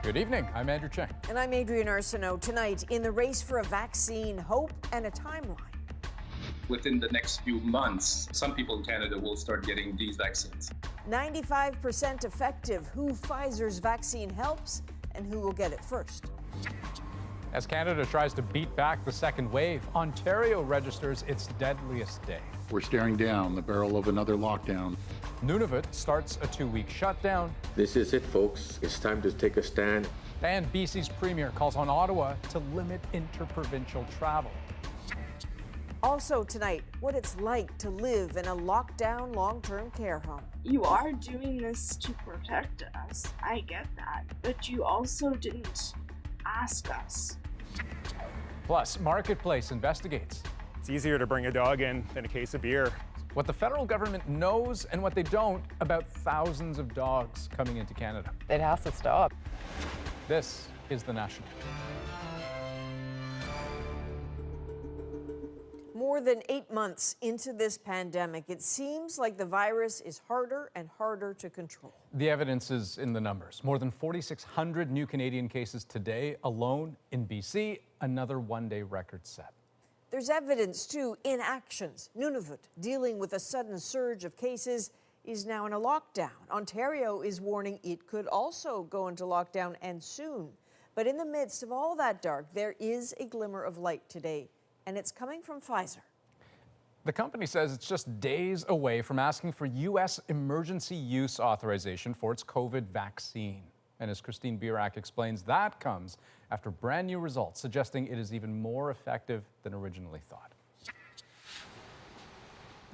Good evening, I'm Andrew Cheng. And I'm Adrienne Arsenault. Tonight, in the race for a vaccine, hope and a timeline. Within the next few months, some people in Canada will start getting these vaccines. 95% effective, who Pfizer's vaccine helps and who will get it first. As Canada tries to beat back the second wave, Ontario registers its deadliest day. We're staring down the barrel of another lockdown. Nunavut starts a 2-week shutdown. This is it, folks. It's time to take a stand. And BC's Premier calls on Ottawa to limit interprovincial travel. Also tonight, what it's like to live in a lockdown long-term care home. You are doing this to protect us. I get that. But you also didn't ask us. Plus, Marketplace investigates. It's easier to bring a dog in than a case of beer. What the federal government knows and what they don't about thousands of dogs coming into Canada. It has to stop. This is The National. More than 8 months into this pandemic, it seems like the virus is harder and harder to control. The evidence is in the numbers. More than 4,600 new Canadian cases today alone in BC, another one-day record set. There's evidence, too, in actions. Nunavut, dealing with a sudden surge of cases, is now in a lockdown. Ontario is warning it could also go into lockdown, and soon. But in the midst of all that dark, there is a glimmer of light today, and it's coming from Pfizer. The company says it's just days away from asking for U.S. emergency use authorization for its COVID vaccine. And as Christine Birak explains, that comes after brand new results suggesting it is even more effective than originally thought.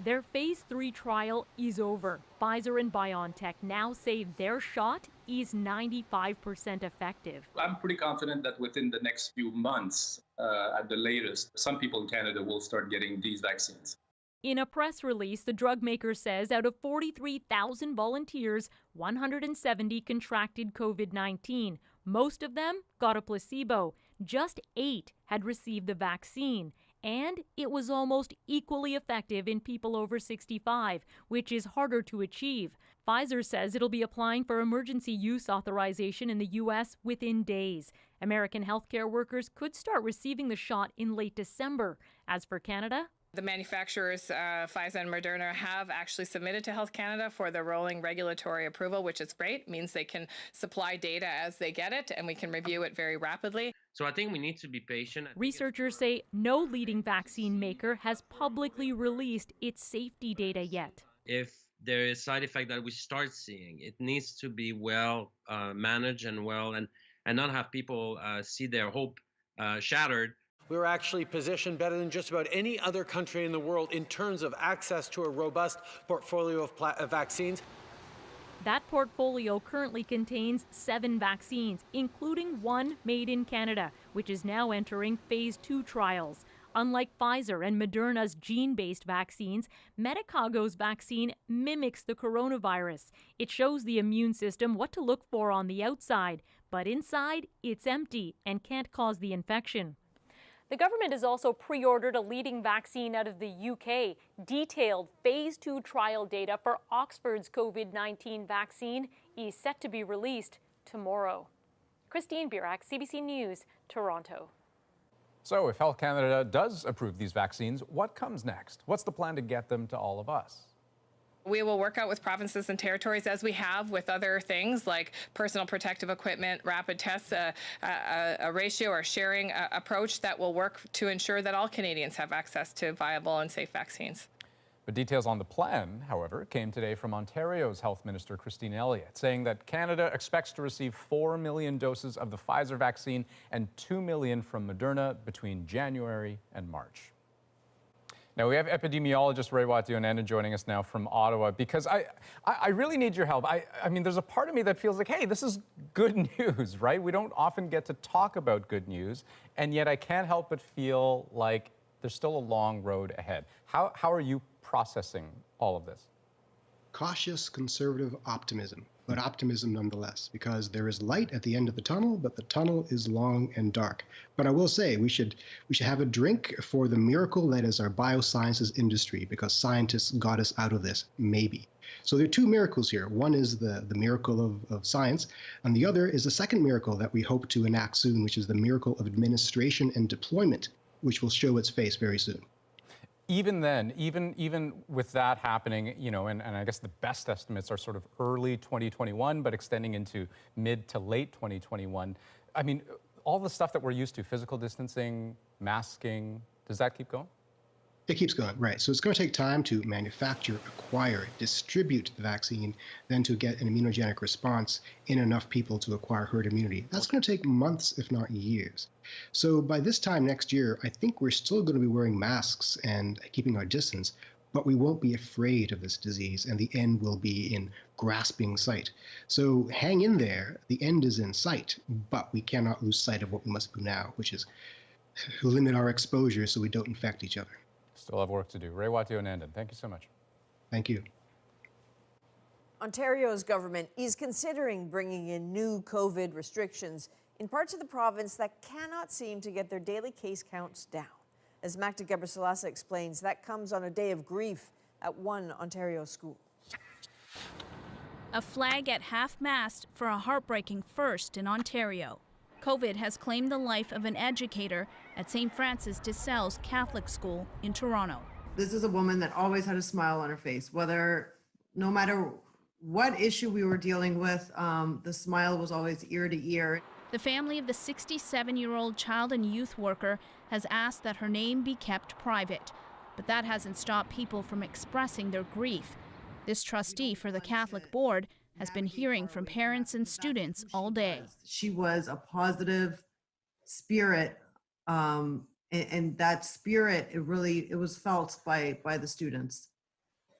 Their phase 3 trial is over. Pfizer and BioNTech now say their shot is 95% effective. I'm pretty confident that within the next few months, at the latest, some people in Canada will start getting these vaccines. In a press release, the drug maker says out of 43,000 volunteers, 170 contracted COVID-19. Most of them got a placebo. Just 8 had received the vaccine. And it was almost equally effective in people over 65, which is harder to achieve. Pfizer says it'll be applying for emergency use authorization in the U.S. within days. American healthcare workers could start receiving the shot in late December. As for Canada, the manufacturers, Pfizer and Moderna, have actually submitted to Health Canada for the rolling regulatory approval, which is great. It means they can supply data as they get it, and we can review it very rapidly. So I think we need to be patient. Researchers say no leading vaccine maker has publicly released its safety data yet. If there is side effect that we start seeing, it needs to be well managed and not have people see their hope shattered. We're actually positioned better than just about any other country in the world in terms of access to a robust portfolio of vaccines. That portfolio currently contains 7 vaccines, including one made in Canada, which is now entering phase 2 trials. Unlike Pfizer and Moderna's gene-based vaccines, Medicago's vaccine mimics the coronavirus. It shows the immune system what to look for on the outside, but inside it's empty and can't cause the infection. The government has also pre-ordered a leading vaccine out of the UK. Detailed phase 2 trial data for Oxford's COVID-19 vaccine is set to be released tomorrow. Christine Birak, CBC News, Toronto. So if Health Canada does approve these vaccines, what comes next? What's the plan to get them to all of us? We will work out with provinces and territories, as we have with other things like personal protective equipment, rapid tests, a ratio or sharing approach that will work to ensure that all Canadians have access to viable and safe vaccines. But details on the plan, however, came today from Ontario's Health Minister Christine Elliott, saying that Canada expects to receive 4 million doses of the Pfizer vaccine and 2 million from Moderna between January and March. Now, we have epidemiologist Ray Wationena joining us now from Ottawa because I really need your help. I mean, there's a part of me that feels like, hey, this is good news, right? We don't often get to talk about good news, and yet I can't help but feel like there's still a long road ahead. How are you processing all of this? cautious, conservative optimism, but optimism nonetheless, because there is light at the end of the tunnel, but the tunnel is long and dark. But I will say we should have a drink for the miracle that is our biosciences industry, because scientists got us out of this, maybe. So there are two miracles here. One is the miracle of science, and the other is the second miracle that we hope to enact soon, which is the miracle of administration and deployment, which will show its face very soon. Even then, even with that happening, you know, and I guess the best estimates are sort of early 2021, but extending into mid to late 2021. I mean, all the stuff that we're used to, physical distancing, masking, does that keep going? It keeps going, right. So it's going to take time to manufacture, acquire, distribute the vaccine, then to get an immunogenic response in enough people to acquire herd immunity. That's going to take months, if not years. So by this time next year, I think we're still going to be wearing masks and keeping our distance, but we won't be afraid of this disease, and the end will be in grasping sight. So hang in there. The end is in sight, but we cannot lose sight of what we must do now, which is limit our exposure so we don't infect each other. Still have work to do. Rewatio-Nandan, thank you so much. Thank you. Ontario's government is considering bringing in new COVID restrictions in parts of the province that cannot seem to get their daily case counts down. As Magda Gebrselassie explains, that comes on a day of grief at one Ontario school. A flag at half-mast for a heartbreaking first in Ontario. COVID has claimed the life of an educator at St. Francis de Sales Catholic School in Toronto. This is a woman that always had a smile on her face, no matter what issue we were dealing with, the smile was always ear to ear. The family of the 67-year-old child and youth worker has asked that her name be kept private, but that hasn't stopped people from expressing their grief. This trustee for the Catholic board has been hearing from parents and students all day. She was a positive spirit, and that spirit, it was felt by the students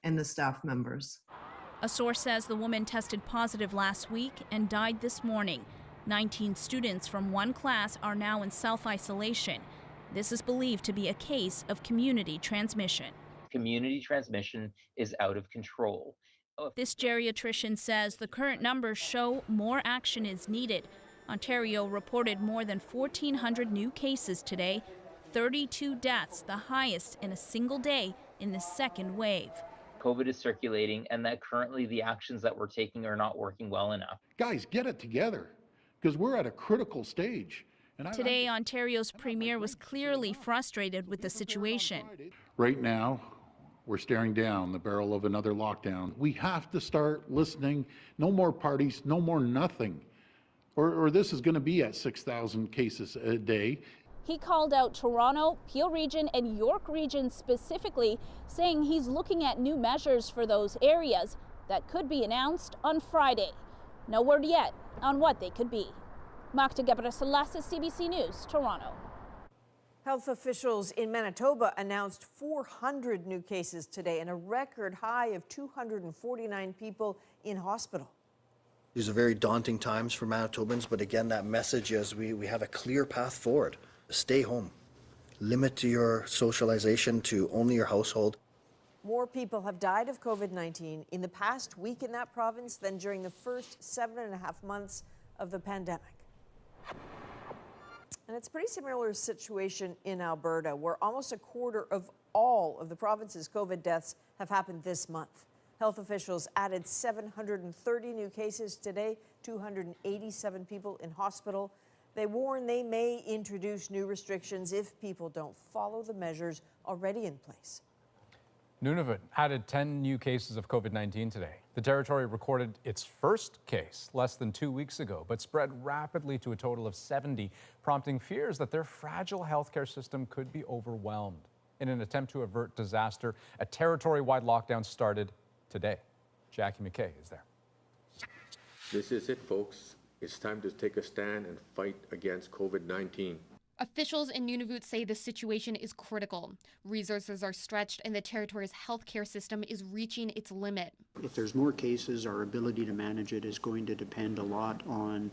and the staff members. A source says the woman tested positive last week and died this morning. 19 students from one class are now in self-isolation. This is believed to be a case of community transmission. Community transmission is out of control. This geriatrician says the current numbers show more action is needed. Ontario reported more than 1,400 new cases today, 32 deaths, the highest in a single day in the second wave. COVID is circulating, and that currently the actions that we're taking are not working well enough. Guys, get it together, because we're at a critical stage. Today, Ontario's premier was clearly frustrated with the situation. Right now, we're staring down the barrel of another lockdown. We have to start listening. No more parties, no more nothing. Or this is going to be at 6,000 cases a day. He called out Toronto, Peel Region, and York Region specifically, saying he's looking at new measures for those areas that could be announced on Friday. No word yet on what they could be. Magda Gebrselassie, CBC News, Toronto. Health officials in Manitoba announced 400 new cases today and a record high of 249 people in hospital. These are very daunting times for Manitobans, but again, that message is we have a clear path forward. Stay home. Limit your socialization to only your household. More people have died of COVID-19 in the past week in that province than during the first 7.5 months of the pandemic. And it's a pretty similar situation in Alberta, where almost a quarter of all of the province's COVID deaths have happened this month. Health officials added 730 new cases today, 287 people in hospital. They warn they may introduce new restrictions if people don't follow the measures already in place. Nunavut added 10 new cases of COVID-19 today. The territory recorded its first case less than 2 weeks ago, but spread rapidly to a total of 70, prompting fears that their fragile healthcare system could be overwhelmed. In an attempt to avert disaster, a territory-wide lockdown started today. Jackie McKay is there. This is it, folks. It's time to take a stand and fight against COVID-19. Officials in Nunavut say the situation is critical. Resources are stretched and the territory's healthcare system is reaching its limit. If there's more cases, our ability to manage it is going to depend a lot on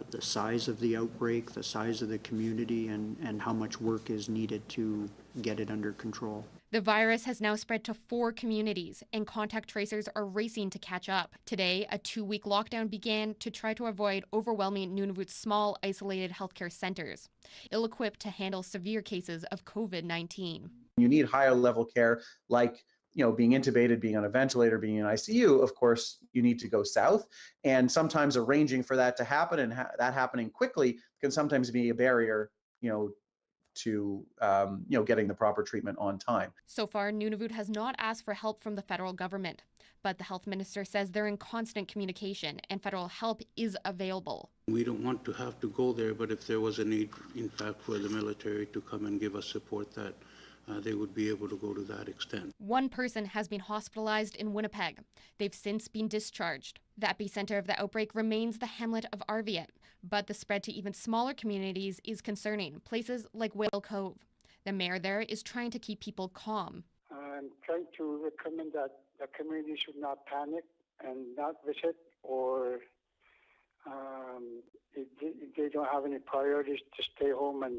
the size of the outbreak, the size of the community, and how much work is needed to get it under control. The virus has now spread to 4 communities, and contact tracers are racing to catch up. Today, a 2-week lockdown began to try to avoid overwhelming Nunavut's small, isolated healthcare centers, ill-equipped to handle severe cases of COVID-19. You need higher level care, like being intubated, being on a ventilator, being in ICU. Of course, you need to go south, and sometimes arranging for that to happen and that happening quickly can sometimes be a barrier, to getting the proper treatment on time. So far, Nunavut has not asked for help from the federal government, but the health minister says they're in constant communication and federal help is available. We don't want to have to go there, but if there was a need, in fact, for the military to come and give us support, that they would be able to go to that extent. One person has been hospitalized in Winnipeg. They've since been discharged. The epicenter of the outbreak remains the hamlet of Arviat, but the spread to even smaller communities is concerning, places like Whale Cove. The mayor there is trying to keep people calm. I'm trying to recommend that the community should not panic and not visit, or if they don't have any priorities, to stay home, and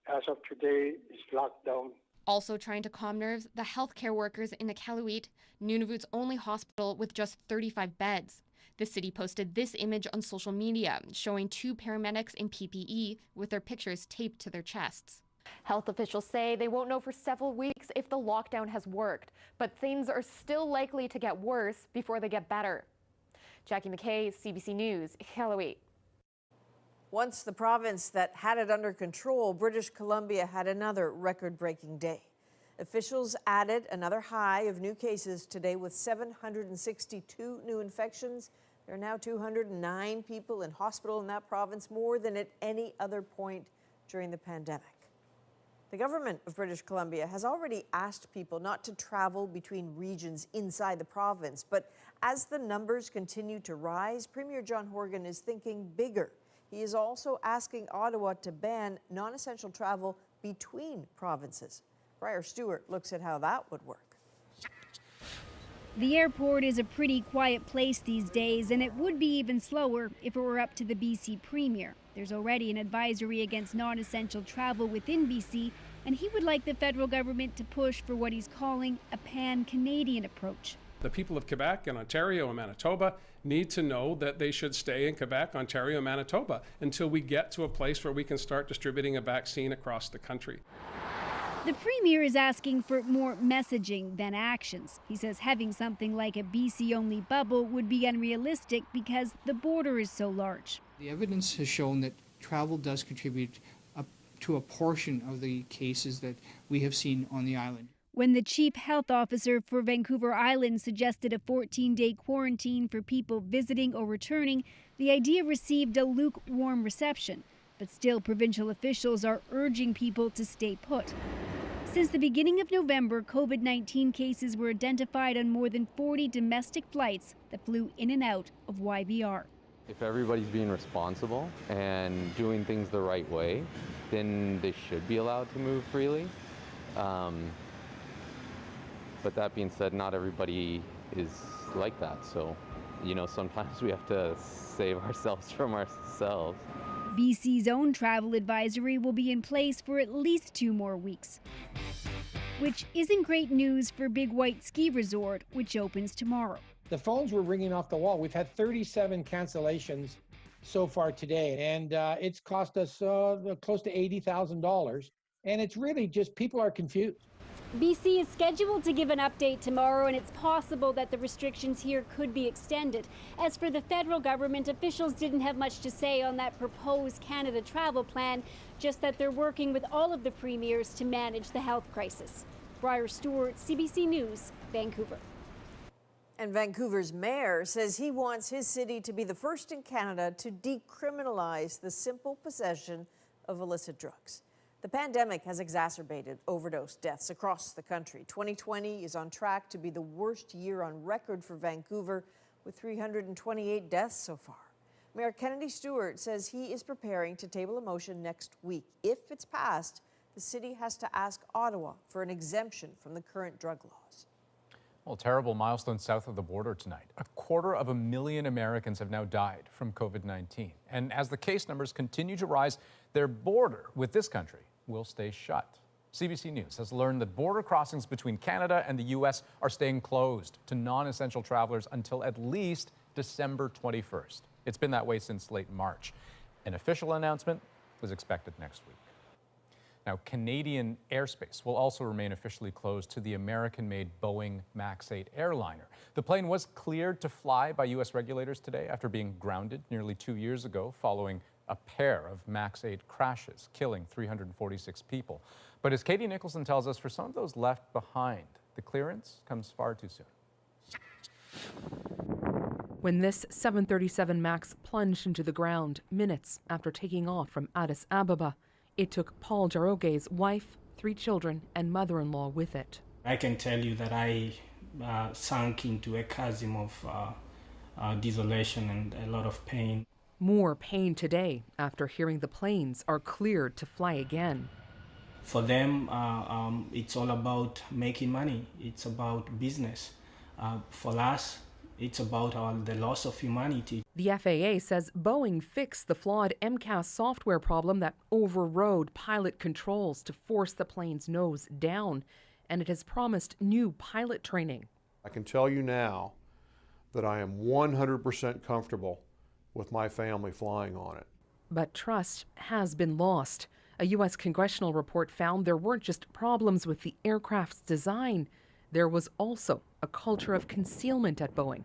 as of today, it's locked down. Also trying to calm nerves, the healthcare workers in Iqaluit, Nunavut's only hospital with just 35 beds. The city posted this image on social media, showing 2 paramedics in PPE with their pictures taped to their chests. Health officials say they won't know for several weeks if the lockdown has worked, but things are still likely to get worse before they get better. Jackie McKay, CBC News, Iqaluit. Once the province that had it under control, British Columbia had another record-breaking day. Officials added another high of new cases today with 762 new infections. There are now 209 people in hospital in that province, more than at any other point during the pandemic. The government of British Columbia has already asked people not to travel between regions inside the province. But as the numbers continue to rise, Premier John Horgan is thinking bigger. He is also asking Ottawa to ban non-essential travel between provinces. Briar Stewart looks at how that would work. The airport is a pretty quiet place these days, and it would be even slower if it were up to the BC Premier. There's already an advisory against non-essential travel within BC, and he would like the federal government to push for what he's calling a pan-Canadian approach. The people of Quebec and Ontario and Manitoba need to know that they should stay in Quebec, Ontario, and Manitoba until we get to a place where we can start distributing a vaccine across the country. The Premier is asking for more messaging than actions. He says having something like a BC-only bubble would be unrealistic because the border is so large. The evidence has shown that travel does contribute to a portion of the cases that we have seen on the island. When the chief health officer for Vancouver Island suggested a 14-day quarantine for people visiting or returning, the idea received a lukewarm reception. But still, provincial officials are urging people to stay put. Since the beginning of November, COVID-19 cases were identified on more than 40 domestic flights that flew in and out of YVR. If everybody's being responsible and doing things the right way, then they should be allowed to move freely. But that being said, not everybody is like that. So, sometimes we have to save ourselves from ourselves. BC's own travel advisory will be in place for at least 2 more weeks. Which isn't great news for Big White Ski Resort, which opens tomorrow. The phones were ringing off the wall. We've had 37 cancellations so far today, and it's cost us close to $80,000. And it's really just people are confused. BC is scheduled to give an update tomorrow, and it's possible that the restrictions here could be extended. As for the federal government, officials didn't have much to say on that proposed Canada travel plan, just that they're working with all of the premiers to manage the health crisis. Briar Stewart, CBC News, Vancouver. And Vancouver's mayor says he wants his city to be the first in Canada to decriminalize the simple possession of illicit drugs. The pandemic has exacerbated overdose deaths across the country. 2020 is on track to be the worst year on record for Vancouver, with 328 deaths so far. Mayor Kennedy Stewart says he is preparing to table a motion next week. If it's passed, the city has to ask Ottawa for an exemption from the current drug laws. Well, terrible milestone south of the border tonight. 250,000 Americans have now died from COVID-19. And as the case numbers continue to rise, their border with this country will stay shut. CBC News has learned that border crossings between Canada and the U.S. are staying closed to non-essential travelers until at least December 21st. It's been that way since late March. An official announcement was expected next week. Now, Canadian airspace will also remain officially closed to the American-made Boeing MAX 8 airliner. The plane was cleared to fly by U.S. regulators today after being grounded nearly 2 years ago following a pair of MAX 8 crashes, killing 346 people. But as Katie Nicholson tells us, for some of those left behind, the clearance comes far too soon. When this 737 MAX plunged into the ground minutes after taking off from Addis Ababa, it took Paul Jaroge's wife, 3 children, and mother-in-law with it. I can tell you that I sunk into a chasm of desolation and a lot of pain. More pain today after hearing the planes are cleared to fly again. For them, it's all about making money. It's about business. For us, it's about the loss of humanity. The FAA says Boeing fixed the flawed MCAS software problem that overrode pilot controls to force the plane's nose down, and it has promised new pilot training. I can tell you now that I am 100% comfortable with my family flying on it. But trust has been lost. A U.S. congressional report found there weren't just problems with the aircraft's design. There was also a culture of concealment at Boeing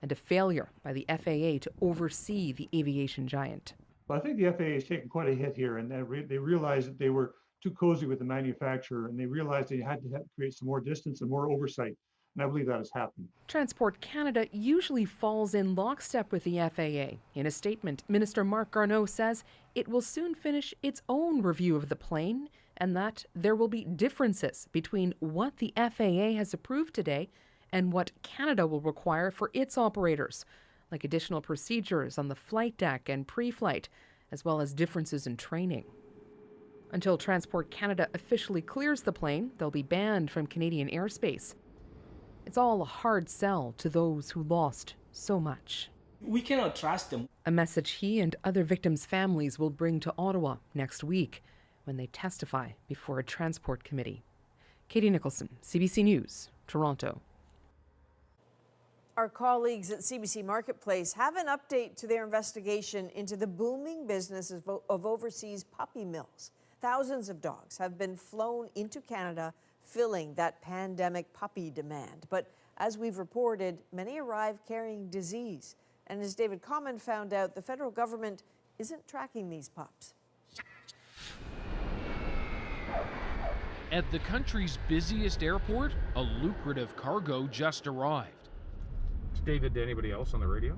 and a failure by the FAA to oversee the aviation giant. I think the FAA has taken quite a hit here, and they realized that they were too cozy with the manufacturer, and they realized they had to create some more distance and more oversight. And I believe that has happened. Transport Canada usually falls in lockstep with the FAA. In a statement, Minister Marc Garneau says it will soon finish its own review of the plane and that there will be differences between what the FAA has approved today and what Canada will require for its operators, like additional procedures on the flight deck and pre-flight, as well as differences in training. Until Transport Canada officially clears the plane, they'll be banned from Canadian airspace. It's all a hard sell to those who lost so much. We cannot trust them. A message he and other victims' families will bring to Ottawa next week when they testify before a transport committee. Katie Nicholson, CBC News, Toronto. Our colleagues at CBC Marketplace have an update to their investigation into the booming business of overseas puppy mills. Thousands of dogs have been flown into Canada, filling that pandemic puppy demand. But as we've reported, many arrive carrying disease. And as David Common found out, the federal government isn't tracking these pups. At the country's busiest airport, a lucrative cargo just arrived. David, anybody else on the radio?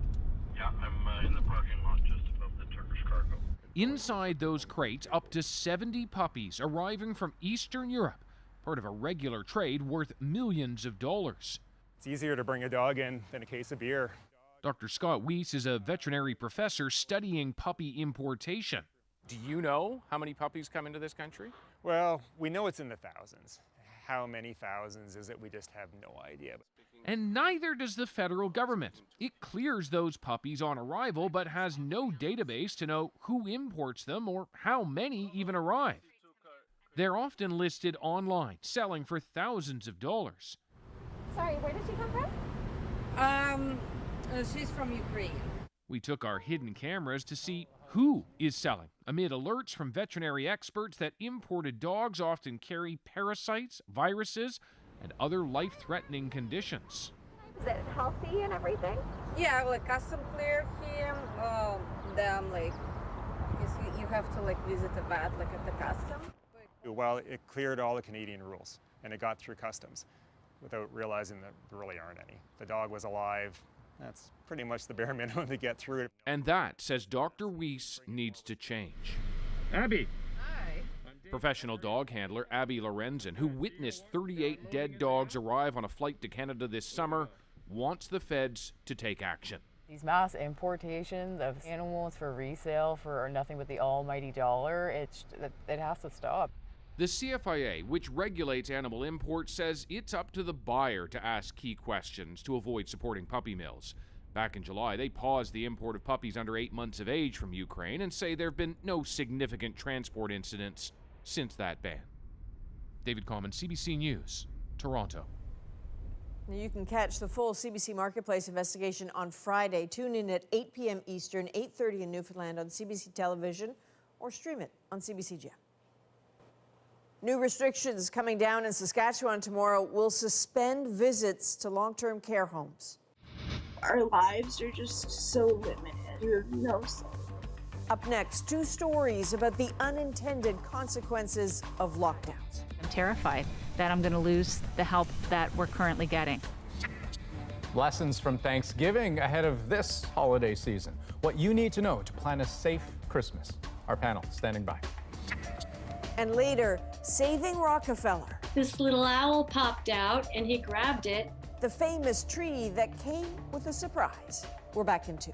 Yeah, I'm in the parking lot just above the Turkish cargo. Inside those crates, up to 70 puppies arriving from Eastern Europe, part of a regular trade worth millions of dollars. It's easier to bring a dog in than a case of beer. Dr. Scott Weiss is a veterinary professor studying puppy importation. Do you know how many puppies come into this country? Well, we know it's in the thousands. How many thousands is it? We just have no idea. And neither does the federal government. It clears those puppies on arrival, but has no database to know who imports them or how many even arrive. They're often listed online, selling for thousands of dollars. Sorry, where did she come from? She's from Ukraine. We took our hidden cameras to see who is selling, amid alerts from veterinary experts that imported dogs often carry parasites, viruses, and other life-threatening conditions. Is it healthy and everything? Yeah, like custom cleared him. You have to visit the vet at the custom. Well, it cleared all the Canadian rules, and it got through customs without realizing that there really aren't any. The dog was alive. That's pretty much the bare minimum to get through it. And that, says Dr. Weiss, needs to change. Abby. Professional dog handler Abby Lorenzen, who witnessed 38 dead dogs arrive on a flight to Canada this summer, wants the feds to take action. These mass importations of animals for resale for nothing but the almighty dollar, it has to stop. The CFIA, which regulates animal imports, says it's up to the buyer to ask key questions to avoid supporting puppy mills. Back in July, they paused the import of puppies under 8 months of age from Ukraine and say there have been no significant transport incidents since that ban. David Common, CBC News, Toronto. You can catch the full CBC Marketplace investigation on Friday. Tune in at 8 p.m. Eastern, 8:30 in Newfoundland on CBC Television, or stream it on CBC Gem. New restrictions coming down in Saskatchewan tomorrow will suspend visits to long-term care homes. Our lives are just so limited. We have no say. Up next, 2 stories about the unintended consequences of lockdowns. I'm terrified that I'm going to lose the help that we're currently getting. Lessons from Thanksgiving ahead of this holiday season. What you need to know to plan a safe Christmas. Our panel standing by. And later, saving Rockefeller. This little owl popped out and he grabbed it. The famous tree that came with a surprise. We're back in 2.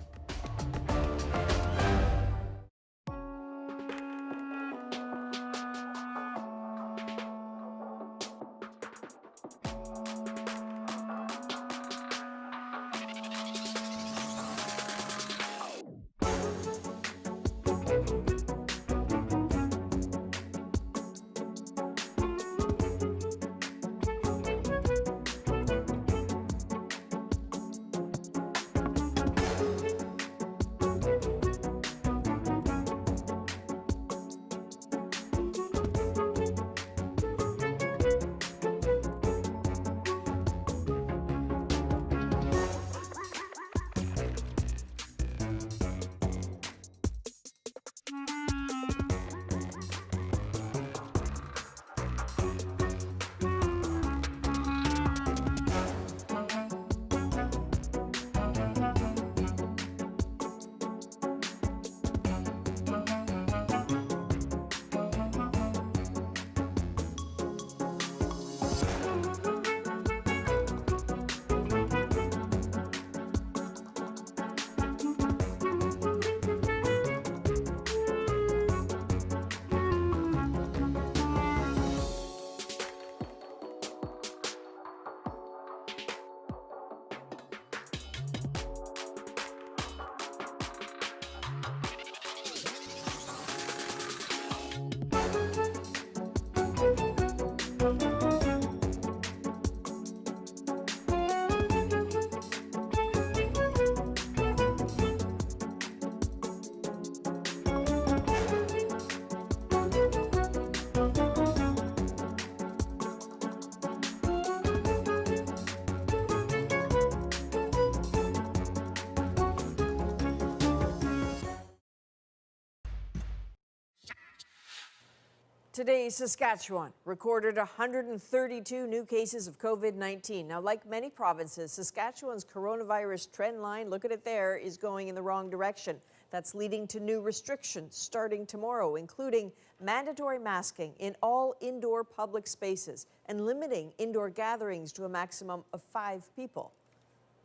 Today, Saskatchewan recorded 132 new cases of COVID-19. Now, like many provinces, Saskatchewan's coronavirus trend line, look at it there, is going in the wrong direction. That's leading to new restrictions starting tomorrow, including mandatory masking in all indoor public spaces and limiting indoor gatherings to a maximum of 5 people.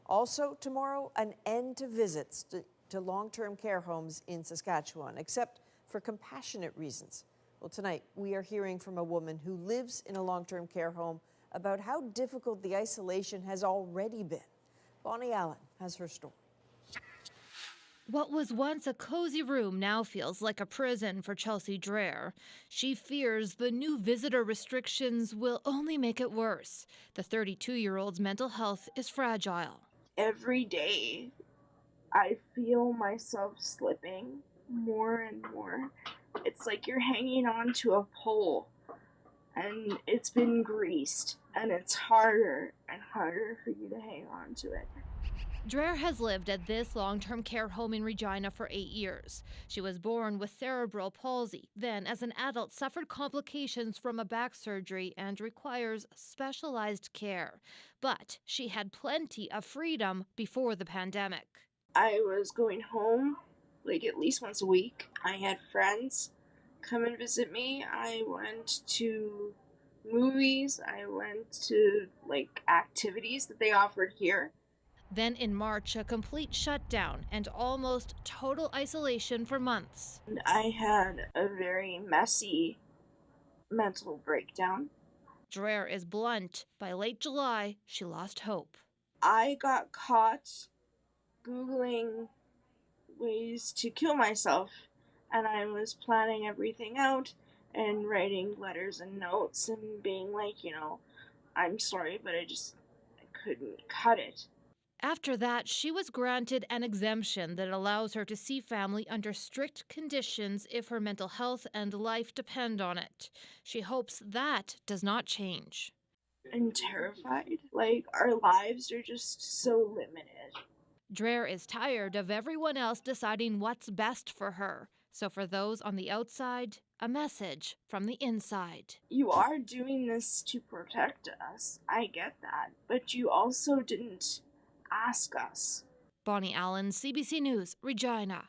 Also tomorrow, an end to visits to long-term care homes in Saskatchewan, except for compassionate reasons. Well, tonight, we are hearing from a woman who lives in a long-term care home about how difficult the isolation has already been. Bonnie Allen has her story. What was once a cozy room now feels like a prison for Chelsea Dreher. She fears the new visitor restrictions will only make it worse. The 32-year-old's mental health is fragile. Every day, I feel myself slipping more and more. It's like you're hanging on to a pole and it's been greased and it's harder and harder for you to hang on to it. Dreher has lived at this long-term care home in Regina for 8 years. She was born with cerebral palsy, then as an adult suffered complications from a back surgery and requires specialized care. But she had plenty of freedom before the pandemic. I was going home like at least once a week. I had friends come and visit me. I went to movies. I went to like activities that they offered here. Then in March, a complete shutdown and almost total isolation for months. And I had a very messy mental breakdown. Dreher is blunt. By late July, she lost hope. I got caught Googling ways to kill myself, and I was planning everything out and writing letters and notes and being like, I'm sorry, but I couldn't cut it. After that, she was granted an exemption that allows her to see family under strict conditions if her mental health and life depend on it. She hopes that does not change. I'm terrified. Like, our lives are just so limited. Dreher is tired of everyone else deciding what's best for her. So for those on the outside, a message from the inside. You are doing this to protect us. I get that. But you also didn't ask us. Bonnie Allen, CBC News, Regina.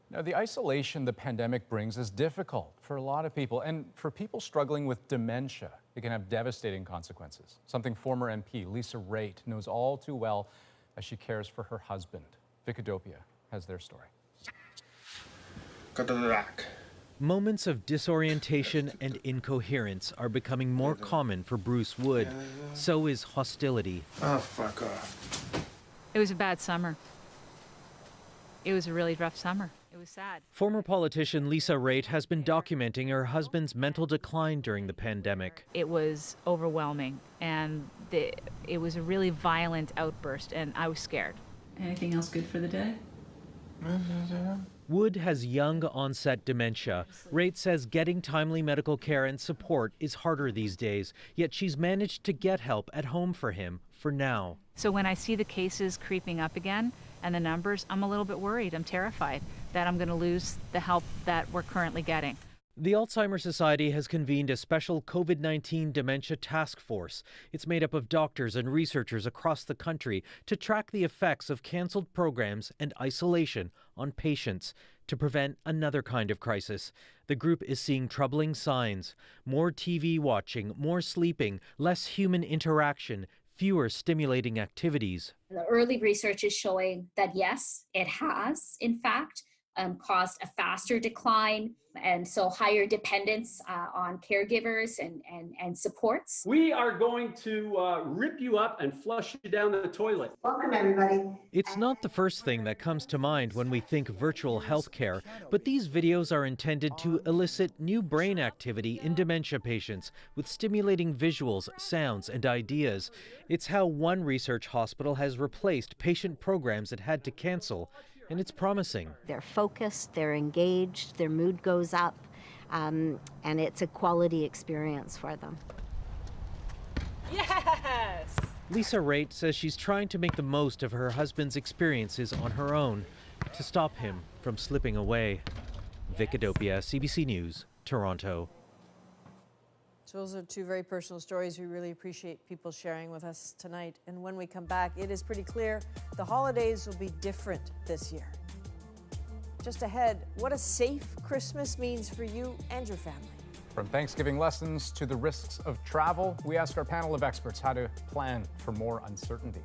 Now, the isolation the pandemic brings is difficult for a lot of people, and for people struggling with dementia, it can have devastating consequences. Something former MP Lisa Raitt knows all too well as she cares for her husband. Vicadopia has their story. Moments of disorientation and incoherence are becoming more common for Bruce Wood. So is hostility. Oh, fuck off. It was a bad summer. It was a really rough summer. It was sad. Former politician Lisa Raitt has been documenting her husband's mental decline during the pandemic. It was overwhelming, and it was a really violent outburst, and I was scared. Anything else good for the day? Wood has young onset dementia. Raitt says getting timely medical care and support is harder these days, yet she's managed to get help at home for him for now. So when I see the cases creeping up again and the numbers, I'm a little bit worried. I'm terrified that I'm going to lose the help that we're currently getting. The Alzheimer's Society has convened a special COVID-19 dementia task force. It's made up of doctors and researchers across the country to track the effects of canceled programs and isolation on patients to prevent another kind of crisis. The group is seeing troubling signs: more TV watching, more sleeping, less human interaction, fewer stimulating activities. The early research is showing that yes, it has, in fact, caused a faster decline, and so higher dependence on caregivers and supports. We are going to rip you up and flush you down the toilet. Welcome, everybody. It's not the first thing that comes to mind when we think virtual healthcare, but these videos are intended to elicit new brain activity in dementia patients with stimulating visuals, sounds, and ideas. It's how one research hospital has replaced patient programs it had to cancel, and it's promising. They're focused, they're engaged, their mood goes up, and it's a quality experience for them. Yes! Lisa Raitt says she's trying to make the most of her husband's experiences on her own to stop him from slipping away. Vicadopia, CBC News, Toronto. So those are two very personal stories. We really appreciate people sharing with us tonight. And when we come back, it is pretty clear the holidays will be different this year. Just ahead, what a safe Christmas means for you and your family. From Thanksgiving lessons to the risks of travel, we ask our panel of experts how to plan for more uncertainty.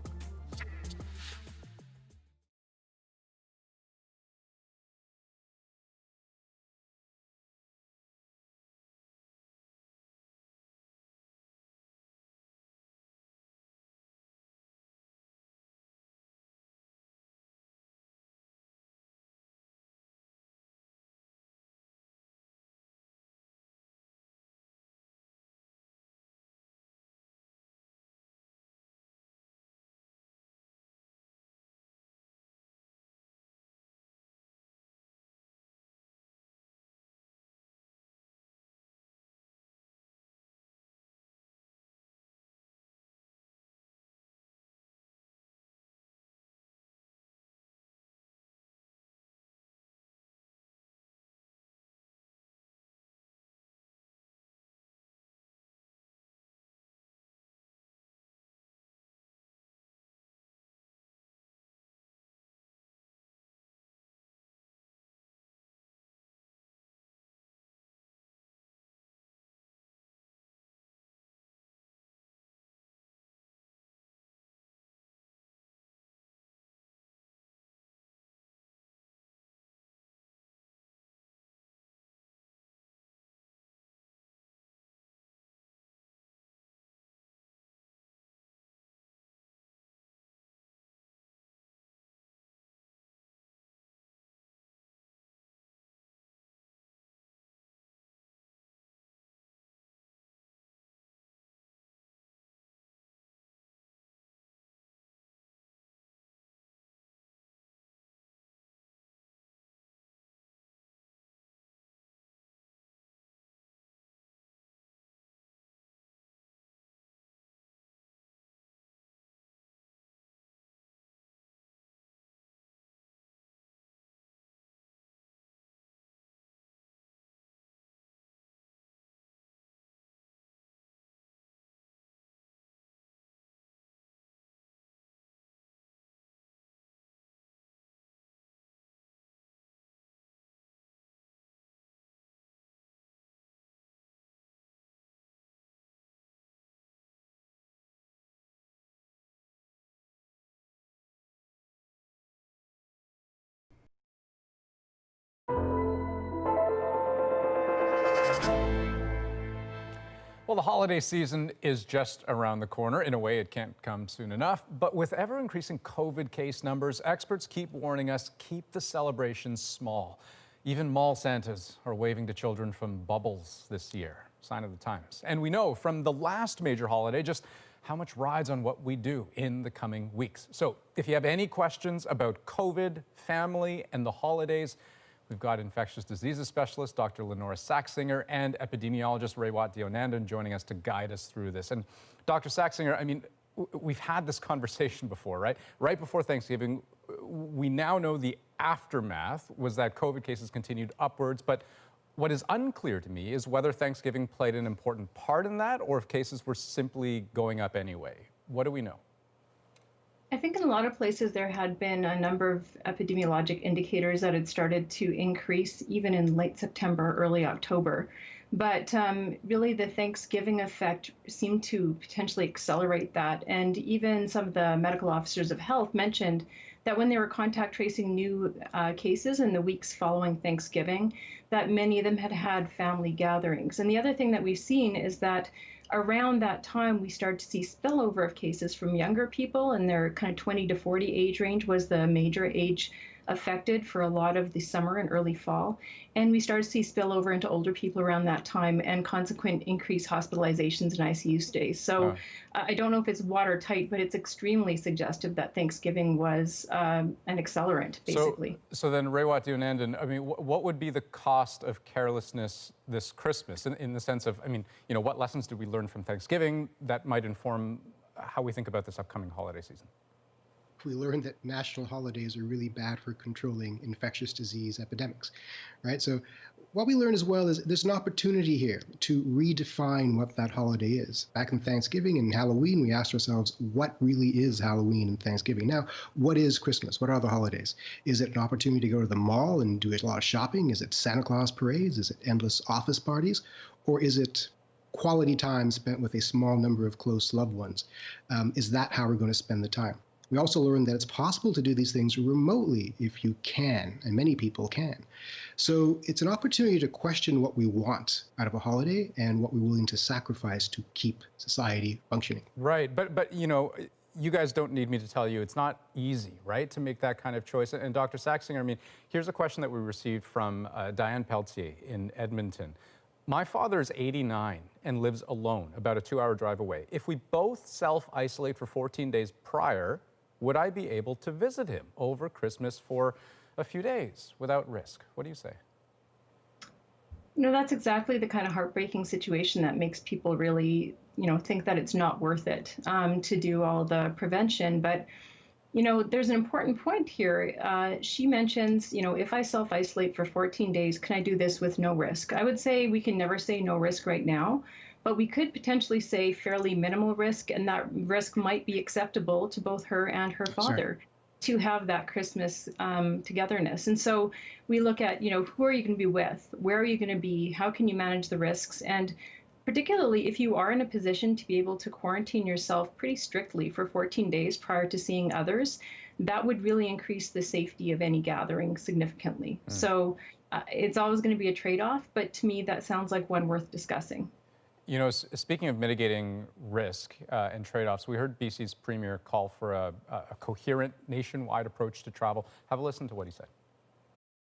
Well, the holiday season is just around the corner. In a way, it can't come soon enough. But with ever-increasing COVID case numbers, experts keep warning us, keep the celebrations small. Even mall Santas are waving to children from bubbles this year. Sign of the times. And we know from the last major holiday just how much rides on what we do in the coming weeks. So if you have any questions about COVID, family, and the holidays, we've got infectious diseases specialist Dr. Lenora Saxinger and epidemiologist Raywat Deonandan joining us to guide us through this. And Dr. Saxinger, I mean, we've had this conversation before, right? Right before Thanksgiving, we now know the aftermath was that COVID cases continued upwards, but what is unclear to me is whether Thanksgiving played an important part in that or if cases were simply going up anyway. What do we know? I think in a lot of places there had been a number of epidemiologic indicators that had started to increase even in late September, early October. But really the Thanksgiving effect seemed to potentially accelerate that. And even some of the medical officers of health mentioned that when they were contact tracing new cases in the weeks following Thanksgiving, that many of them had had family gatherings. And the other thing that we've seen is that around that time, we started to see spillover of cases from younger people, and their kind of 20 to 40 age range was the major age affected for a lot of the summer and early fall. And we started to see spillover into older people around that time and consequent increased hospitalizations and ICU stays. So I don't know if it's watertight, but it's extremely suggestive that Thanksgiving was an accelerant, basically. So then, Raywat Deonandan, I mean, what would be the cost of carelessness this Christmas in the sense of, I mean, you know, what lessons did we learn from Thanksgiving that might inform how we think about this upcoming holiday season? We learned that national holidays are really bad for controlling infectious disease epidemics, right? So what we learned as well is there's an opportunity here to redefine what that holiday is. Back in Thanksgiving and Halloween, we asked ourselves, what really is Halloween and Thanksgiving? Now, what is Christmas? What are the holidays? Is it an opportunity to go to the mall and do a lot of shopping? Is it Santa Claus parades? Is it endless office parties? Or is it quality time spent with a small number of close loved ones? Is that how we're going to spend the time? We also learned that it's possible to do these things remotely if you can, and many people can. So it's an opportunity to question what we want out of a holiday and what we're willing to sacrifice to keep society functioning. Right, but you know, you guys don't need me to tell you it's not easy, right, to make that kind of choice. And Dr. Saxinger, I mean, here's a question that we received from Diane Pelletier in Edmonton. My father is 89 and lives alone, about a 2-hour drive away. If we both self-isolate for 14 days prior, would I be able to visit him over Christmas for a few days without risk? What do you say? You know, that's exactly the kind of heartbreaking situation that makes people really, you know, think that it's not worth it to do all the prevention. But, you know, there's an important point here. She mentions, you know, if I self-isolate for 14 days, can I do this with no risk? I would say we can never say no risk right now. But we could potentially say fairly minimal risk, and that risk might be acceptable to both her and her father to have that Christmas togetherness. And so we look at, you know, who are you going to be with? Where are you going to be? How can you manage the risks? And particularly if you are in a position to be able to quarantine yourself pretty strictly for 14 days prior to seeing others, that would really increase the safety of any gathering significantly. So it's always going to be a trade-off, but to me, that sounds like one worth discussing. You know, speaking of mitigating risk and trade-offs, we heard BC's Premier call for a coherent nationwide approach to travel. Have a listen to what he said.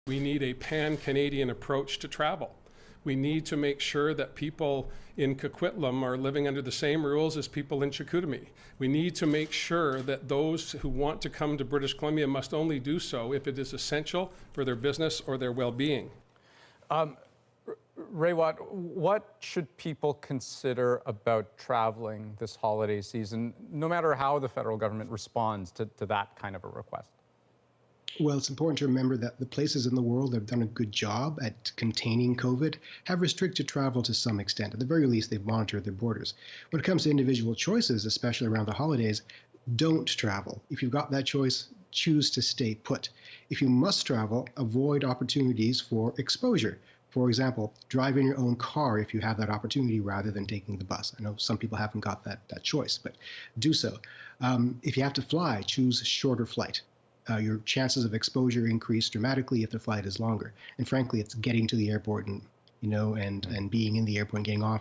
We need a pan-Canadian approach to travel. We need to make sure that people in Coquitlam are living under the same rules as people in Chicoutimi. We need to make sure that those who want to come to British Columbia must only do so if it is essential for their business or their well-being. Raywat, what should people consider about traveling this holiday season, no matter how the federal government responds to that kind of a request? Well, it's important to remember that the places in the world that have done a good job at containing COVID have restricted travel to some extent. At the very least, they've monitored their borders. When it comes to individual choices, especially around the holidays, don't travel. If you've got that choice, choose to stay put. If you must travel, avoid opportunities for exposure. For example, drive in your own car if you have that opportunity rather than taking the bus. I know some people haven't got that choice, but do so. If you have to fly, choose a shorter flight. Your chances of exposure increase dramatically if the flight is longer. And frankly, it's getting to the airport and and being in the airport and getting on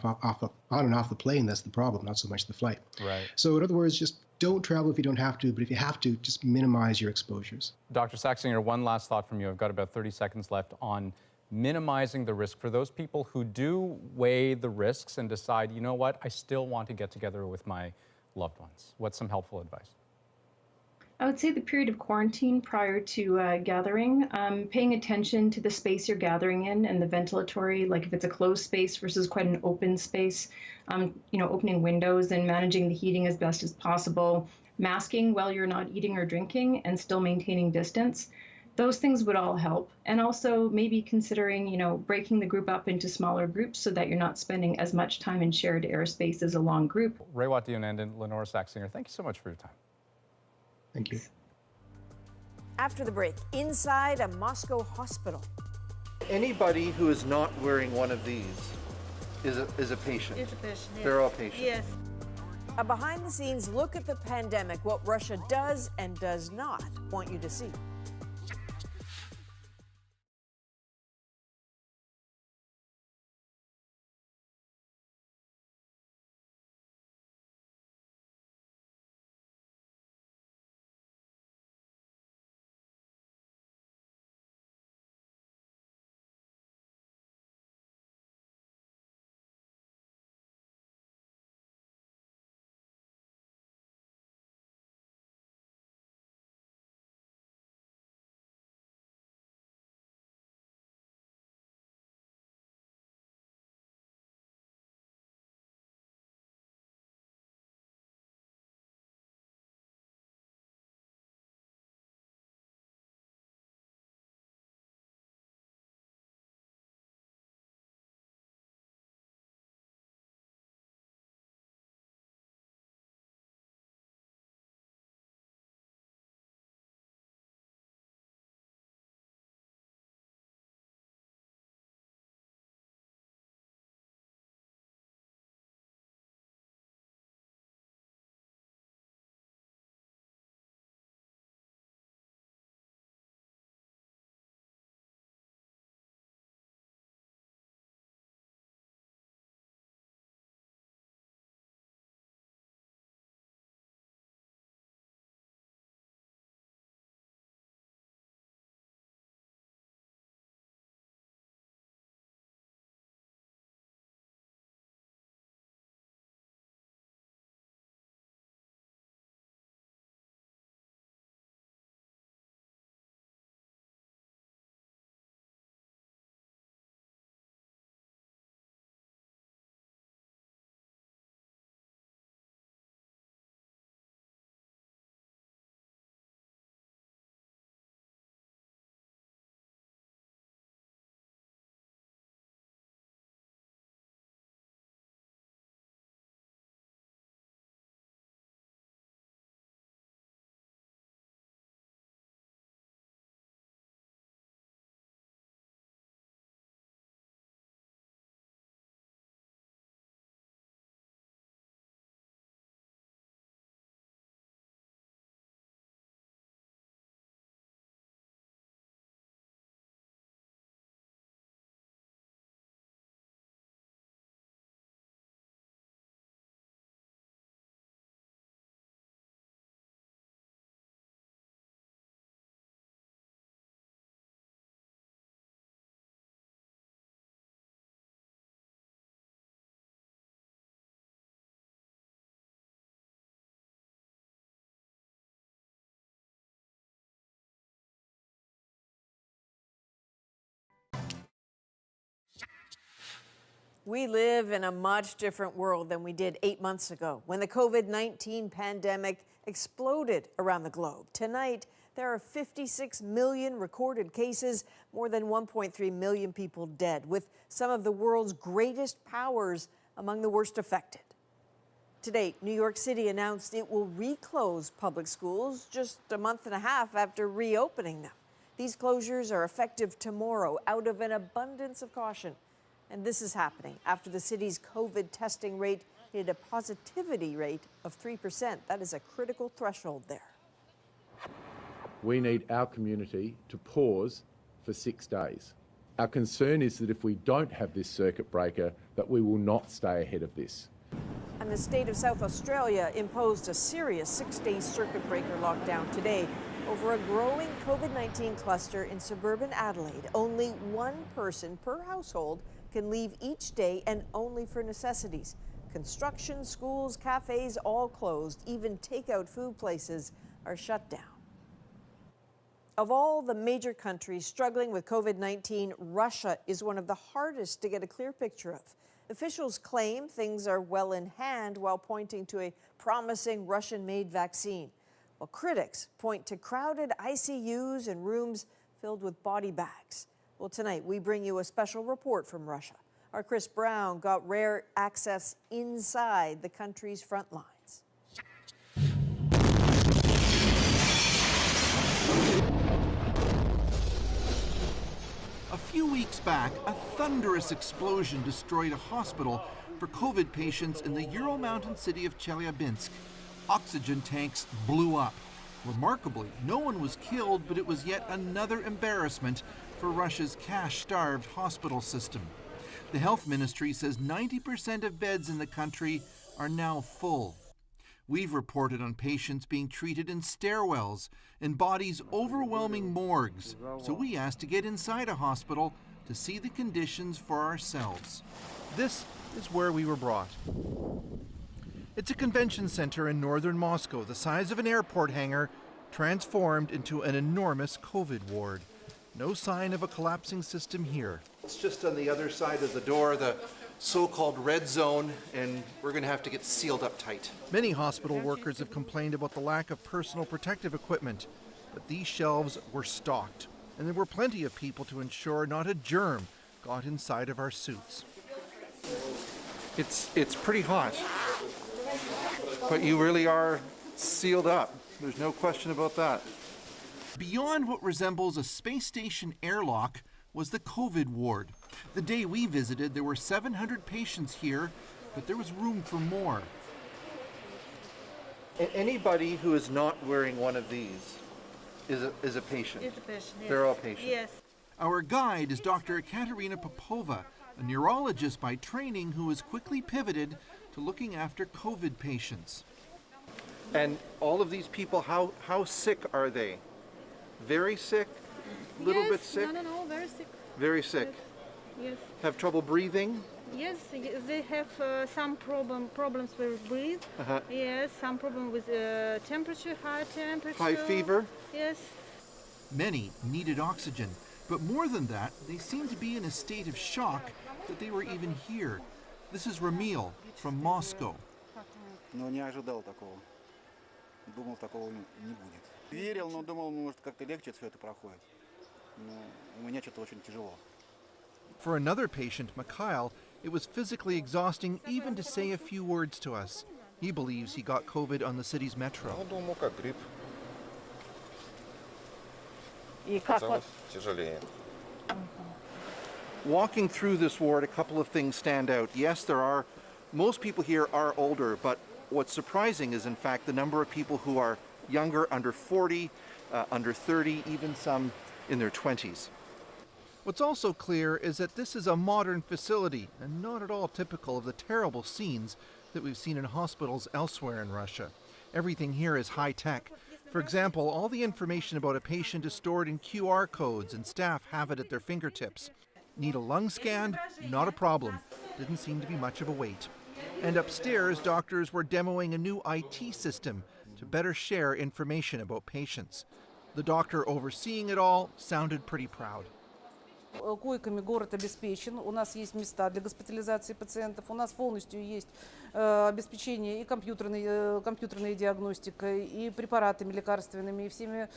and off the plane, that's the problem, not so much the flight. Right. So in other words, just don't travel if you don't have to, but if you have to, just minimize your exposures. Dr. Saxinger, one last thought from you. I've got about 30 seconds left on minimizing the risk for those people who do weigh the risks and decide, you know what, I still want to get together with my loved ones. What's some helpful advice? I would say the period of quarantine prior to gathering, paying attention to the space you're gathering in and the ventilatory, like if it's a closed space versus quite an open space, opening windows and managing the heating as best as possible, masking while you're not eating or drinking and still maintaining distance. Those things would all help. And also maybe considering, breaking the group up into smaller groups so that you're not spending as much time in shared airspace as a long group. Rewat Dionand and Lenora Saxinger, thank you so much for your time. Thank you. After the break, inside a Moscow hospital. Anybody who is not wearing one of these is a patient. It's a patient, yes. They're all patients. Yes. A behind-the-scenes look at the pandemic, what Russia does and does not want you to see. We live in a much different world than we did 8 months ago when the COVID-19 pandemic exploded around the globe. Tonight, there are 56 million recorded cases, more than 1.3 million people dead, with some of the world's greatest powers among the worst affected. To date, New York City announced it will reclose public schools just a month and a half after reopening them. These closures are effective tomorrow out of an abundance of caution. And this is happening after the city's COVID testing rate hit a positivity rate of 3%. That is a critical threshold there. We need our community to pause for 6 days. Our concern is that if we don't have this circuit breaker, that we will not stay ahead of this. And the state of South Australia imposed a serious 6-day circuit breaker lockdown today over a growing COVID-19 cluster in suburban Adelaide. Only one person per household can leave each day, and only for necessities. Construction, schools, cafes, all closed. Even takeout food places are shut down. Of all the major countries struggling with COVID-19, Russia is one of the hardest to get a clear picture of. Officials claim things are well in hand while pointing to a promising Russian-made vaccine, while critics point to crowded ICUs and rooms filled with body bags. Well, tonight we bring you a special report from Russia. Our Chris Brown got rare access inside the country's front lines. A few weeks back, a thunderous explosion destroyed a hospital for COVID patients in the Ural Mountain city of Chelyabinsk. Oxygen tanks blew up. Remarkably, no one was killed, but it was yet another embarrassment for Russia's cash-starved hospital system. The health ministry says 90% of beds in the country are now full. We've reported on patients being treated in stairwells and bodies overwhelming morgues, so we asked to get inside a hospital to see the conditions for ourselves. This is where we were brought. It's a convention center in northern Moscow, the size of an airport hangar, transformed into an enormous COVID ward. No sign of a collapsing system here. It's just on the other side of the door, the so-called red zone, and we're going to have to get sealed up tight. Many hospital workers have complained about the lack of personal protective equipment, but these shelves were stocked, and there were plenty of people to ensure not a germ got inside of our suits. It's pretty hot, but you really are sealed up. There's no question about that. Beyond what resembles a space station airlock was the COVID ward. The day we visited, there were 700 patients here, but there was room for more. Anybody who is not wearing one of these is a patient. It's a patient, yes. They're all patients. Yes. Our guide is Dr. Katerina Popova, a neurologist by training who has quickly pivoted to looking after COVID patients. And all of these people, how sick are they? Very sick? Little bit sick? No, very sick. Very sick? Yes. Have trouble breathing? Yes, they have some problems with breathe. Yes, some problem with temperature, high temperature. High fever? Yes. Many needed oxygen, but more than that, they seemed to be in a state of shock that they were even here. This is Ramil from Moscow. Но не ожидал такого. Думал, такого не будет. Верил, но думал, может, как-то легче все это проходит. Но у меня что-то очень тяжело. For another patient, Mikhail, it was physically exhausting even to say a few words to us. He believes he got COVID on the city's metro. Думал, как грипп. И как вот? Тяжелее. Walking through this ward, a couple of things stand out. Yes, most people here are older, but what's surprising is, in fact, the number of people who are younger, under 40, under 30, even some in their 20s. What's also clear is that this is a modern facility and not at all typical of the terrible scenes that we've seen in hospitals elsewhere in Russia. Everything here is high-tech. For example, all the information about a patient is stored in QR codes and staff have it at their fingertips. Need a lung scan? Not a problem. Didn't seem to be much of a wait. And upstairs, doctors were demoing a new IT system to better share information about patients. The doctor overseeing it all sounded pretty proud. Койками город обеспечен, у нас есть места для госпитализации пациентов, у нас полностью есть обеспечение и компьютерной диагностикой, и препаратами лекарственными, и всеми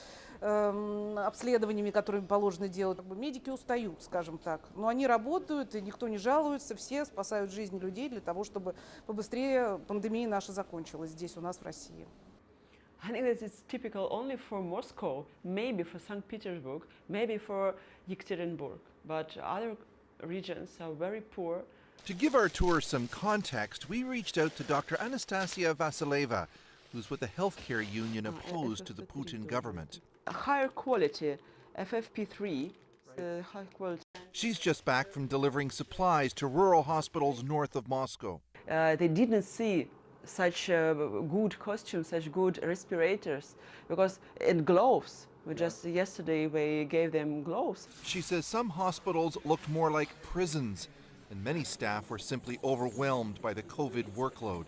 обследованиями, которые положено делать. Медики устают, скажем так, но они работают, и никто не жалуется, все спасают жизни людей для того, чтобы побыстрее пандемия наша закончилась здесь у нас в России. I think that it's typical only for Moscow, maybe for St. Petersburg, maybe for Yekaterinburg, but other regions are very poor. To give our tour some context, we reached out to Dr. Anastasia Vasileva, who's with the healthcare union opposed to the Putin government. Higher quality, FFP3, high quality. She's just back from delivering supplies to rural hospitals north of Moscow. They didn't see such good costumes, such good respirators, and gloves. Yesterday we gave them gloves. She says some hospitals looked more like prisons, and many staff were simply overwhelmed by the COVID workload.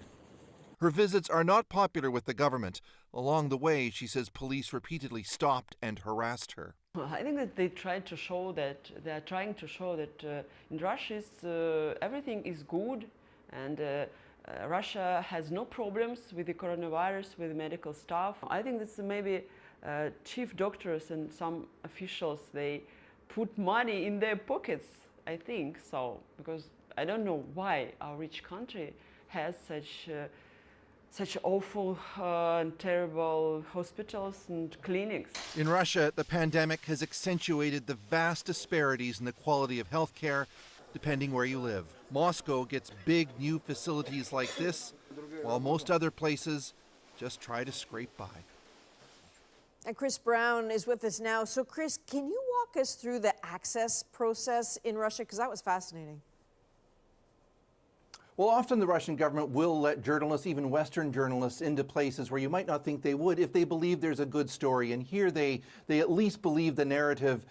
Her visits are not popular with the government. Along the way, she says police repeatedly stopped and harassed her. I think that they are trying to show that in Russia everything is good, and Russia has no problems with the coronavirus, with the medical staff. I think that's maybe chief doctors and some officials, they put money in their pockets, I think so, because I don't know why our rich country has such awful and terrible hospitals and clinics. In Russia, the pandemic has accentuated the vast disparities in the quality of health care depending where you live. Moscow gets big new facilities like this, while most other places just try to scrape by. And Chris Brown is with us now. So Chris, can you walk us through the access process in Russia? Because that was fascinating. Well, often the Russian government will let journalists, even Western journalists, into places where you might not think they would if they believe there's a good story. And here they at least believe the narrative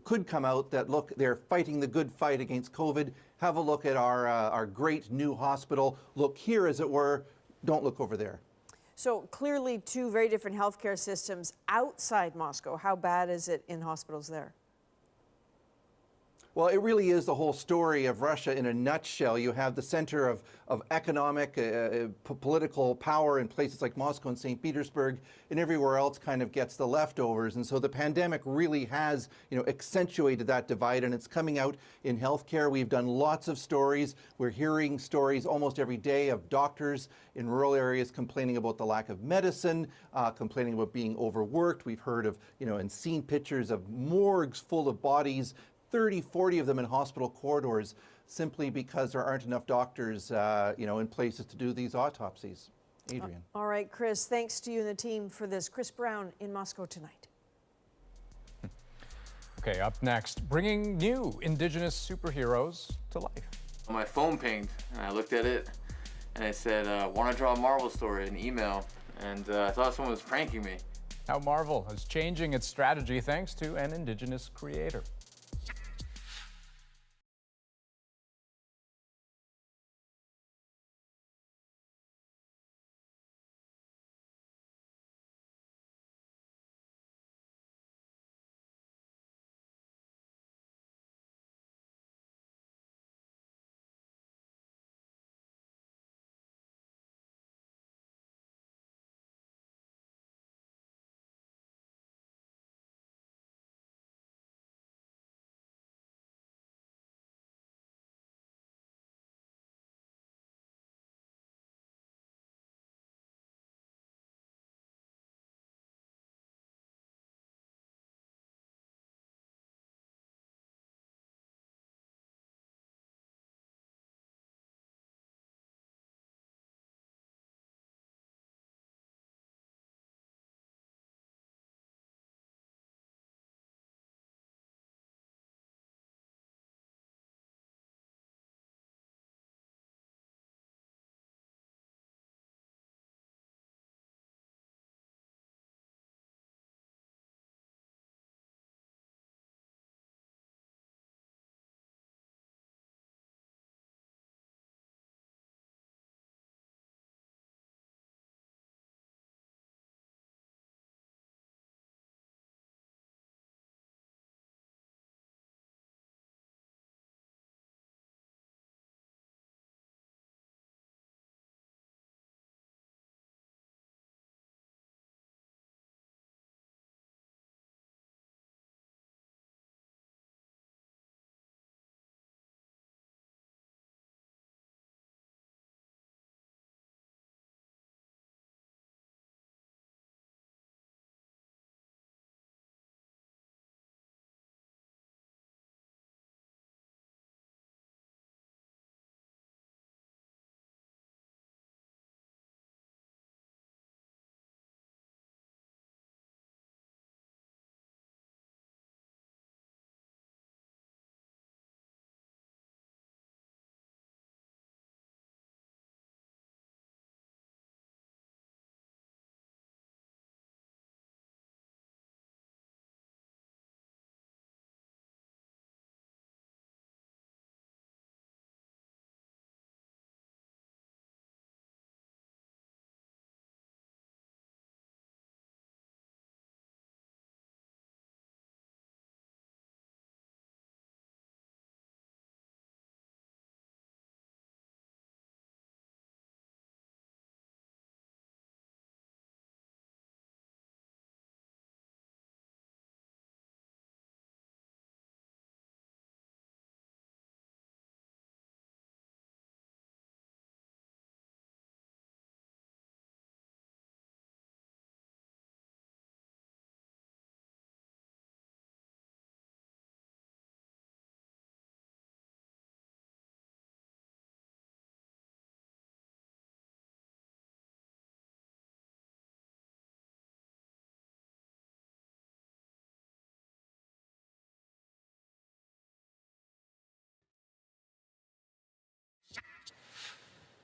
could come out that, look, they're fighting the good fight against COVID. Have a look at our great new hospital. Look here, as it were. Don't look over there. So clearly two very different healthcare systems outside Moscow. How bad is it in hospitals there? Well, it really is the whole story of Russia in a nutshell. You have the center of economic, political power in places like Moscow and St. Petersburg, and everywhere else kind of gets the leftovers. And so the pandemic really has, accentuated that divide, and it's coming out in healthcare. We've done lots of stories. We're hearing stories almost every day of doctors in rural areas complaining about the lack of medicine, complaining about being overworked. We've heard of, and seen pictures of morgues full of bodies, 30, 40 of them in hospital corridors, simply because there aren't enough doctors, in places to do these autopsies. Adrian. All right, Chris, thanks to you and the team for this. Chris Brown in Moscow tonight. Okay, up next, bringing new Indigenous superheroes to life. My phone pinged, and I looked at it, and it said, want to draw a Marvel story, an email, and I thought someone was pranking me. How Marvel is changing its strategy thanks to an Indigenous creator.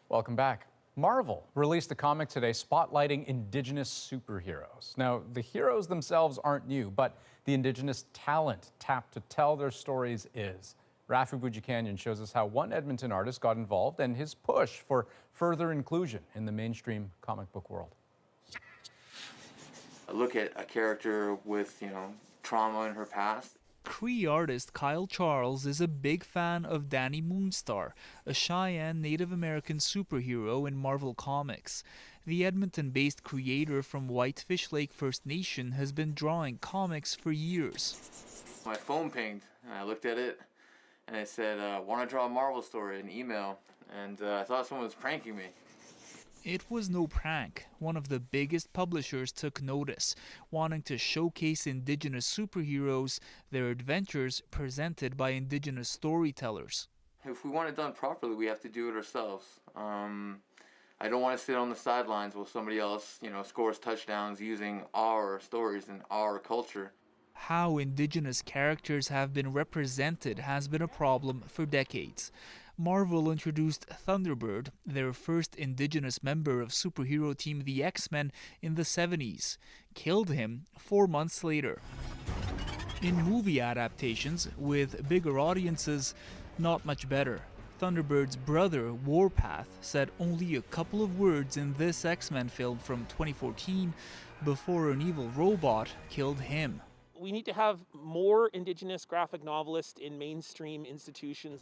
Welcome back. Marvel released a comic today spotlighting Indigenous superheroes. Now, the heroes themselves aren't new, but the Indigenous talent tapped to tell their stories is. Rafi Boudjikanian shows us how one Edmonton artist got involved and his push for further inclusion in the mainstream comic book world. I look at a character with, trauma in her past. Cree artist Kyle Charles is a big fan of Danny Moonstar, a Cheyenne Native American superhero in Marvel Comics. The Edmonton-based creator from Whitefish Lake First Nation has been drawing comics for years. My phone pinged, and I looked at it, and it said, want to draw a Marvel story, an email, and I thought someone was pranking me. It was no prank. One of the biggest publishers took notice, wanting to showcase Indigenous superheroes, their adventures presented by Indigenous storytellers. If we want it done properly, we have to do it ourselves. I don't want to sit on the sidelines while somebody else, scores touchdowns using our stories and our culture. How Indigenous characters have been represented has been a problem for decades. Marvel introduced Thunderbird, their first Indigenous member of superhero team the X-Men, in the 70s. Killed him 4 months later. In movie adaptations, with bigger audiences, not much better. Thunderbird's brother, Warpath, said only a couple of words in this X-Men film from 2014 before an evil robot killed him. We need to have more Indigenous graphic novelists in mainstream institutions.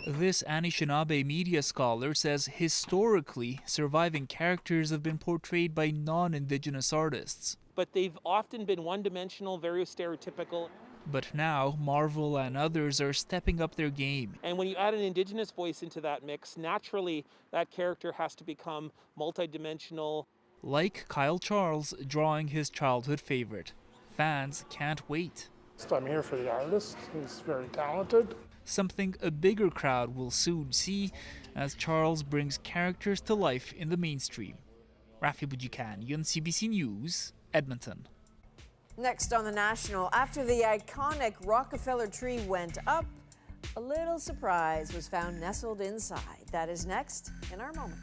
This Anishinaabe media scholar says historically, surviving characters have been portrayed by non-Indigenous artists. But they've often been one-dimensional, very stereotypical. But now, Marvel and others are stepping up their game. And when you add an Indigenous voice into that mix, naturally that character has to become multidimensional. Like Kyle Charles drawing his childhood favorite. Fans can't wait. I'm here for the artist. He's very talented. Something a bigger crowd will soon see as Charles brings characters to life in the mainstream. Rafi Boudjikanian, CBC News, Edmonton. Next on The National, after the iconic Rockefeller tree went up, a little surprise was found nestled inside. That is next in our moment.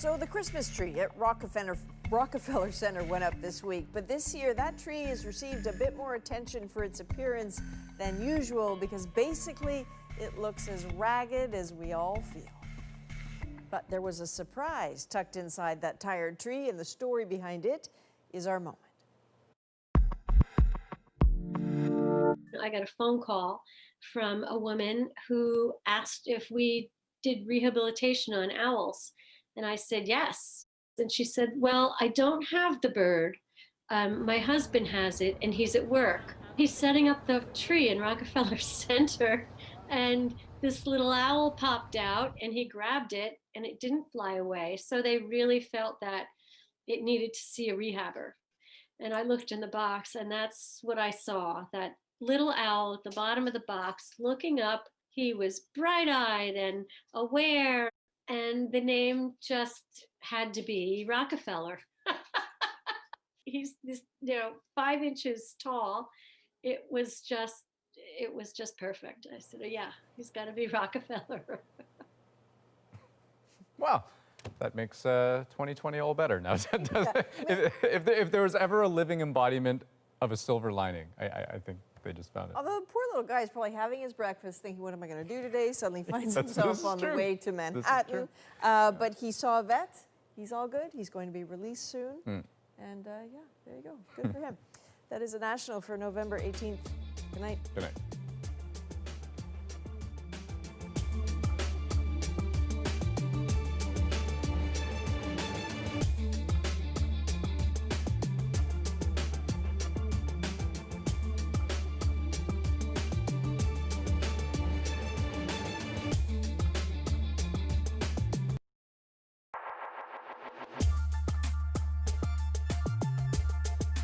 So the Christmas tree at Rockefeller Center went up this week, but this year that tree has received a bit more attention for its appearance than usual because basically it looks as ragged as we all feel. But there was a surprise tucked inside that tired tree, and the story behind it is our moment. I got a phone call from a woman who asked if we did rehabilitation on owls. And I said, yes. And she said, well, I don't have the bird. My husband has it and he's at work. He's setting up the tree in Rockefeller Center. And this little owl popped out and he grabbed it and it didn't fly away. So they really felt that it needed to see a rehabber. And I looked in the box and that's what I saw, that little owl at the bottom of the box looking up. He was bright-eyed and aware, and the name just had to be Rockefeller. He's this, 5 inches tall. It was just perfect. I said, oh, yeah, he's got to be Rockefeller. Well, that makes 2020 all better now. If there was ever a living embodiment of a silver lining, I think they just found it. Although the poor little guy is probably having his breakfast thinking, what am I going to do today? Suddenly finds himself on the way to Manhattan. But he saw a vet. He's all good. He's going to be released soon. And yeah, there you go. Good for him. That is a national for November 18th. Good night. Good night.